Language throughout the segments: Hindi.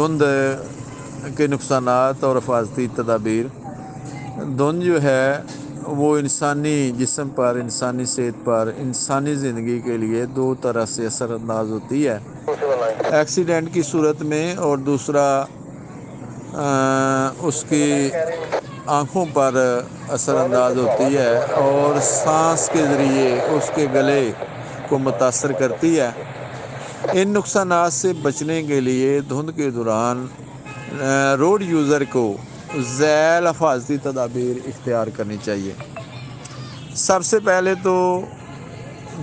धुंध के नुकसानात और हिफाजती तदाबीर। धुंध जो है वो इंसानी जिस्म पर, इंसानी सेहत पर, इंसानी ज़िंदगी के लिए दो तरह से असरअंदाज होती है, एक्सीडेंट की सूरत में और दूसरा उसकी आँखों पर असरअंदाज होती है और सांस के ज़रिए उसके गले को मुतासर करती है। इन नुकसानात से बचने के लिए धुंध के दौरान रोड यूज़र को ज़ैल हिफाजती तदाबीर इख्तियार करनी चाहिए। सबसे पहले तो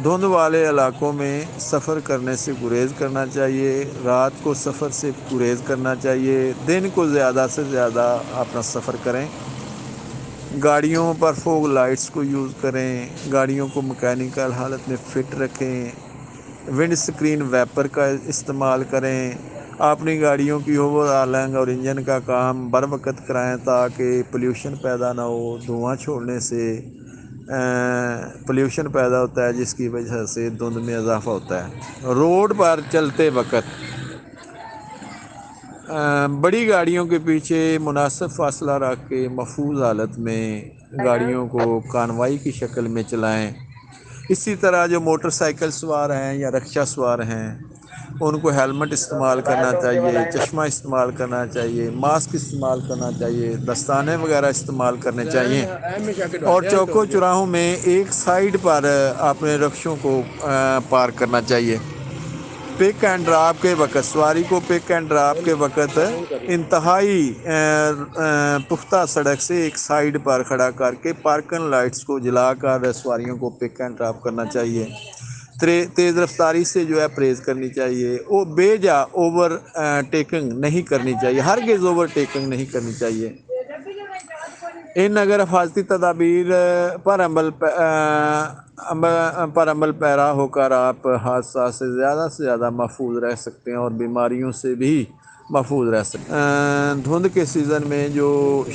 धुंध वाले इलाकों में सफ़र करने से गुरेज़ करना चाहिए, रात को सफ़र से गुरेज़ करना चाहिए, दिन को ज़्यादा से ज़्यादा अपना सफ़र करें। गाड़ियों पर फॉग लाइट्स को यूज़ करें, गाड़ियों को मैकेनिकल हालत में फ़िट रखें, विंड स्क्रीन वैपर का इस्तेमाल करें, अपनी गाड़ियों की ओवरऑलिंग और इंजन का काम बर वक्त कराएँ ताकि पोल्यूशन पैदा ना हो। धुआं छोड़ने से पोल्यूशन पैदा होता है जिसकी वजह से धुंध में इजाफा होता है। रोड पर चलते वक्त बड़ी गाड़ियों के पीछे मुनासिब फासला रख के महफूज हालत में गाड़ियों को कानवाई की शक्ल में चलाएं। इसी तरह जो मोटरसाइकिल सवार हैं या रिक्शा सवार हैं उनको हेलमेट इस्तेमाल करना चाहिए, चश्मा इस्तेमाल करना चाहिए, मास्क इस्तेमाल करना चाहिए, दस्ताने वगैरह इस्तेमाल करने चाहिए और चौकों चौराहों में एक साइड पर अपने रिक्शों को पार्क करना चाहिए। पिक एंड ड्रॉप के वक्त, सवारी को पिक एंड ड्रॉप के वक्त इंतहाई पुख्ता सड़क से एक साइड पर खड़ा करके पार्किंग लाइट्स को जलाकर सवारियों को पिक एंड ड्रॉप करना चाहिए। तेज़ रफ्तारी से जो है परहेज़ करनी चाहिए। वो बेजा ओवर टेकिंग नहीं करनी चाहिए, हरगिज़ ओवर टेकिंग नहीं करनी चाहिए। इन अगर हिफाजती तदाबीर पर अमल पैरा होकर आप हादसा से ज़्यादा महफूज रह सकते हैं और बीमारियों से भी महफूज रह सकते हैं। धुंध के सीज़न में जो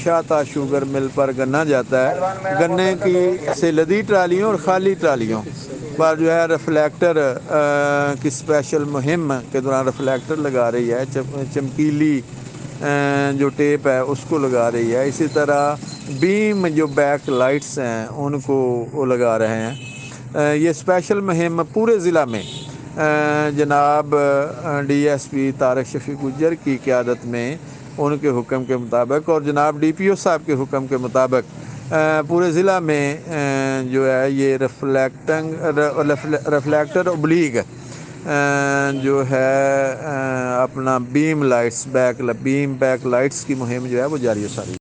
शाता शुगर मिल पर गन्ना जाता है, गन्ने की से लदी ट्रालियों और ख़ाली ट्रालियों पर जो है रिफ्लेक्टर की स्पेशल मुहिम के दौरान रिफ्लेक्टर लगा रही है, चमकीली जो टेप है उसको लगा रही है। इसी तरह बीम जो बैक लाइट्स हैं उनको वो लगा रहे हैं। ये स्पेशल मुहिम पूरे ज़िला में जनाब DSP तारक शफी गुज्जर की क़यादत में उनके हुक्म के मुताबिक और जनाब DPO साहब के हुक्म के मुताबिक पूरे ज़िला में जो है ये रिफ्लेक्टर ओब्लीग जो है अपना बीम बैक लाइट्स की मुहिम जो है वो जारी है सारी।